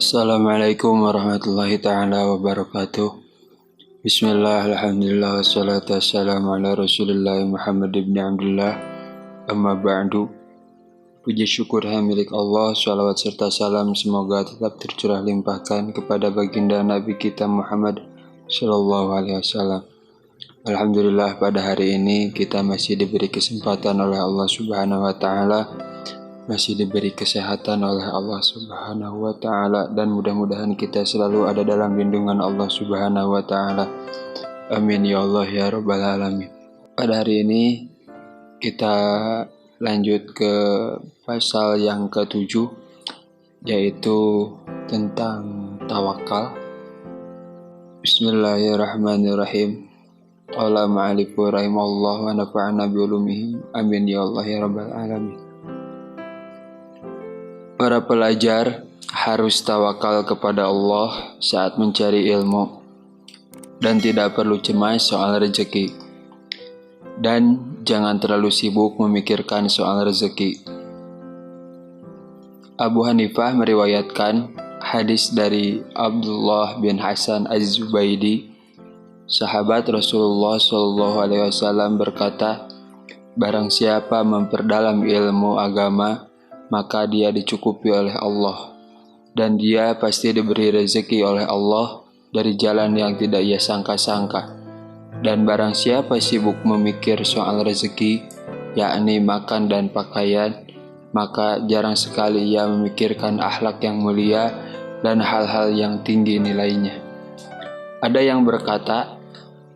Assalamualaikum warahmatullahi ta'ala wabarakatuh. Bismillah, alhamdulillah, wassalatu wassalamu ala rasulillah Muhammad ibn Abdullah. Amma ba'du. Puji syukur milik Allah, salawat serta salam semoga tetap tercurah limpahkan kepada baginda Nabi kita Muhammad sallallahu alaihi wasallam. Alhamdulillah, pada hari ini kita masih diberi kesempatan oleh Allah Subhanahu wa taala, masih diberi kesehatan oleh Allah Subhanahu wa taala, dan mudah-mudahan kita selalu ada dalam lindungan Allah Subhanahu wa taala. Amin ya Allah ya rabbal alamin. Pada hari ini kita lanjut ke pasal yang ke-7, yaitu tentang tawakal. Bismillahirrahmanirrahim. Qala ma'alifu rahimahullah wa nafa'ana bi ulumihi. Amin ya Allah ya rabbal alamin. Para pelajar harus tawakal kepada Allah saat mencari ilmu dan tidak perlu cemas soal rezeki. Dan jangan terlalu sibuk memikirkan soal rezeki. Abu Hanifah meriwayatkan hadis dari Abdullah bin Hasan Az-Zubaidi, sahabat Rasulullah SAW berkata, barang siapa memperdalam ilmu agama, maka dia dicukupi oleh Allah, dan dia pasti diberi rezeki oleh Allah dari jalan yang tidak ia sangka-sangka. Dan barang siapa sibuk memikir soal rezeki, yakni makan dan pakaian, maka jarang sekali ia memikirkan akhlak yang mulia dan hal-hal yang tinggi nilainya. Ada yang berkata,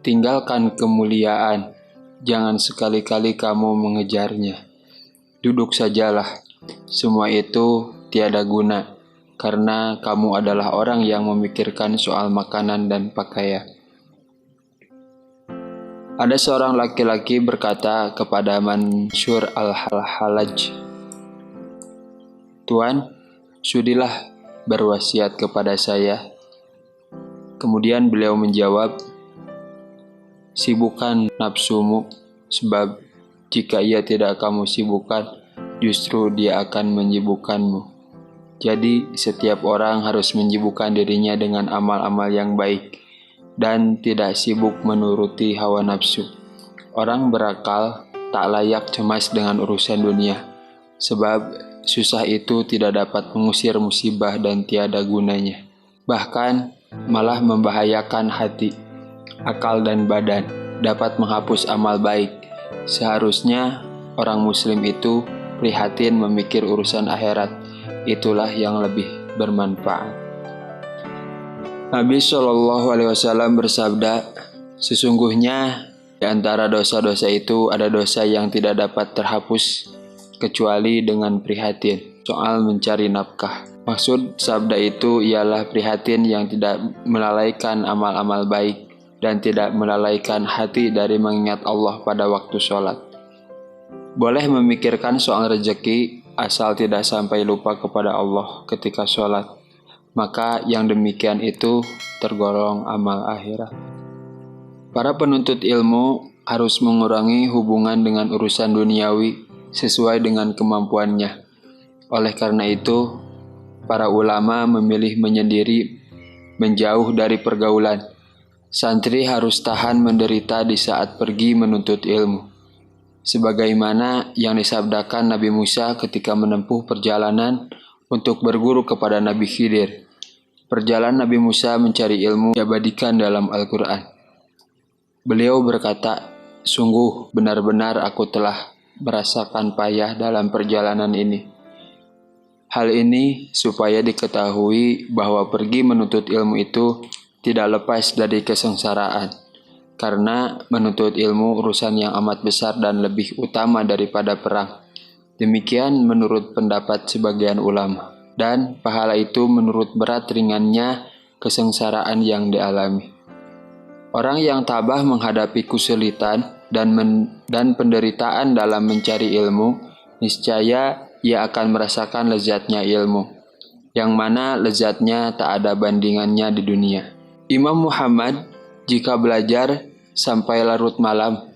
tinggalkan kemuliaan, jangan sekali-kali kamu mengejarnya. Duduk sajalah, semua itu tiada guna, karena kamu adalah orang yang memikirkan soal makanan dan pakaian. Ada seorang laki-laki berkata kepada Mansur al-Hallaj, Tuan, sudilah berwasiat kepada saya. Kemudian beliau menjawab, sibukkan nafsumu, sebab jika ia tidak kamu sibukkan, justru dia akan menyibukkanmu. Jadi setiap orang harus menyibukkan dirinya dengan amal-amal yang baik dan tidak sibuk menuruti hawa nafsu. Orang berakal tak layak cemas dengan urusan dunia, sebab susah itu tidak dapat mengusir musibah dan tiada gunanya. Bahkan malah membahayakan hati, akal dan badan, dapat menghapus amal baik. Seharusnya orang muslim itu prihatin memikir urusan akhirat, itulah yang lebih bermanfaat. Nabi SAW bersabda, sesungguhnya di antara dosa-dosa itu ada dosa yang tidak dapat terhapus kecuali dengan prihatin soal mencari nafkah. Maksud sabda itu ialah prihatin yang tidak melalaikan amal-amal baik dan tidak melalaikan hati dari mengingat Allah pada waktu sholat. Boleh memikirkan soal rezeki asal tidak sampai lupa kepada Allah ketika sholat, maka yang demikian itu tergolong amal akhirat. Para penuntut ilmu harus mengurangi hubungan dengan urusan duniawi sesuai dengan kemampuannya. Oleh karena itu, para ulama memilih menyendiri, menjauh dari pergaulan. Santri harus tahan menderita di saat pergi menuntut ilmu, sebagaimana yang disabdakan Nabi Musa ketika menempuh perjalanan untuk berguru kepada Nabi Khidir. Perjalanan Nabi Musa mencari ilmu diabadikan dalam Al-Quran. Beliau berkata, sungguh benar-benar aku telah merasakan payah dalam perjalanan ini. Hal ini supaya diketahui bahwa pergi menuntut ilmu itu tidak lepas dari kesengsaraan, karena menuntut ilmu urusan yang amat besar dan lebih utama daripada perang. Demikian menurut pendapat sebagian ulama. Dan pahala itu menurut berat ringannya kesengsaraan yang dialami. Orang yang tabah menghadapi kesulitan dan penderitaan dalam mencari ilmu, niscaya ia akan merasakan lezatnya ilmu, yang mana lezatnya tak ada bandingannya di dunia. Imam Muhammad jika belajar sampai larut malam,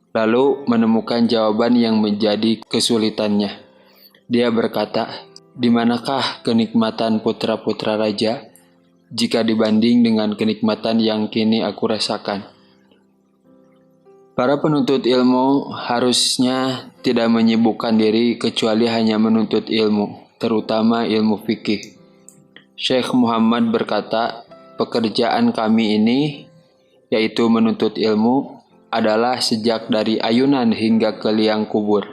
lalu menemukan jawaban yang menjadi kesulitannya. Dia berkata, Di manakah kenikmatan putra-putra raja jika dibanding dengan kenikmatan yang kini aku rasakan? Para penuntut ilmu harusnya tidak menyibukkan diri kecuali hanya menuntut ilmu, terutama ilmu fikih. Syekh Muhammad berkata, pekerjaan kami ini, yaitu menuntut ilmu, adalah sejak dari ayunan hingga ke liang kubur.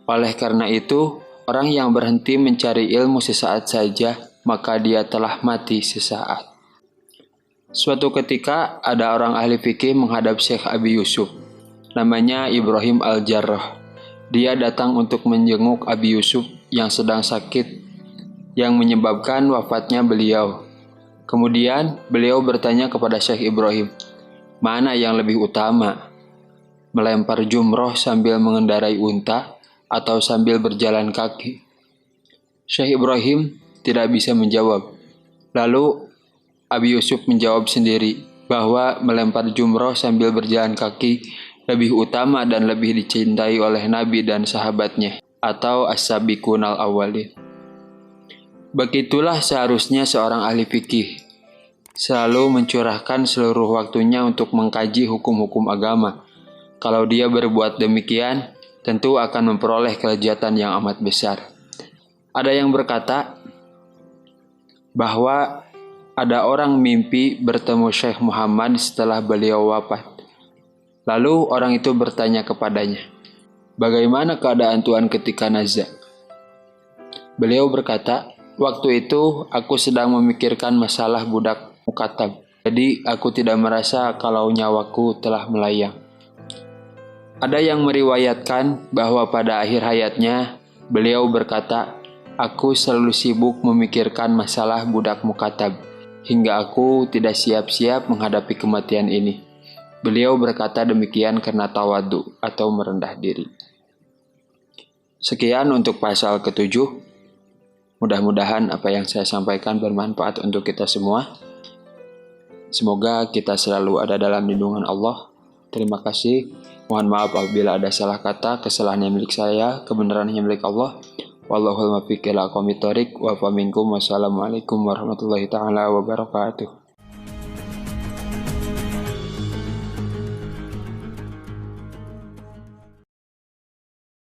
Oleh karena itu, orang yang berhenti mencari ilmu sesaat saja, maka dia telah mati sesaat. Suatu ketika, ada orang ahli fikih menghadap Syekh Abi Yusuf. Namanya Ibrahim Al-Jarrah. Dia datang untuk menjenguk Abi Yusuf yang sedang sakit, yang menyebabkan wafatnya beliau. Kemudian, beliau bertanya kepada Syekh Ibrahim, mana yang lebih utama? Melempar jumroh sambil mengendarai unta atau sambil berjalan kaki? Syekh Ibrahim tidak bisa menjawab. Lalu Abi Yusuf menjawab sendiri bahwa melempar jumroh sambil berjalan kaki lebih utama dan lebih dicintai oleh Nabi dan sahabatnya, atau as-sabiqun al-awwalin. Begitulah seharusnya seorang ahli fikih, selalu mencurahkan seluruh waktunya untuk mengkaji hukum-hukum agama. Kalau dia berbuat demikian, tentu akan memperoleh kelezatan yang amat besar. Ada yang berkata bahwa ada orang mimpi bertemu Syekh Muhammad setelah beliau wafat. Lalu orang itu bertanya kepadanya, bagaimana keadaan Tuan ketika nazak? Beliau berkata, waktu itu aku sedang memikirkan masalah budak mukatab. Jadi aku tidak merasa kalau nyawaku telah melayang. Ada yang meriwayatkan bahwa pada akhir hayatnya, beliau berkata, aku selalu sibuk memikirkan masalah budak mukatab, hingga aku tidak siap-siap menghadapi kematian ini. Beliau berkata demikian karena tawadu atau merendah diri. Sekian untuk pasal ke-7. Mudah-mudahan apa yang saya sampaikan bermanfaat untuk kita semua. Semoga kita selalu ada dalam lindungan Allah. Terima kasih. Mohon maaf apabila ada salah kata, kesalahan yang milik saya, kebenaran yang milik Allah. Wallahul muwaffiq ila aqwamit thoriq wa fa minkum. Wassalamualaikum warahmatullahi taala wabarakatuh.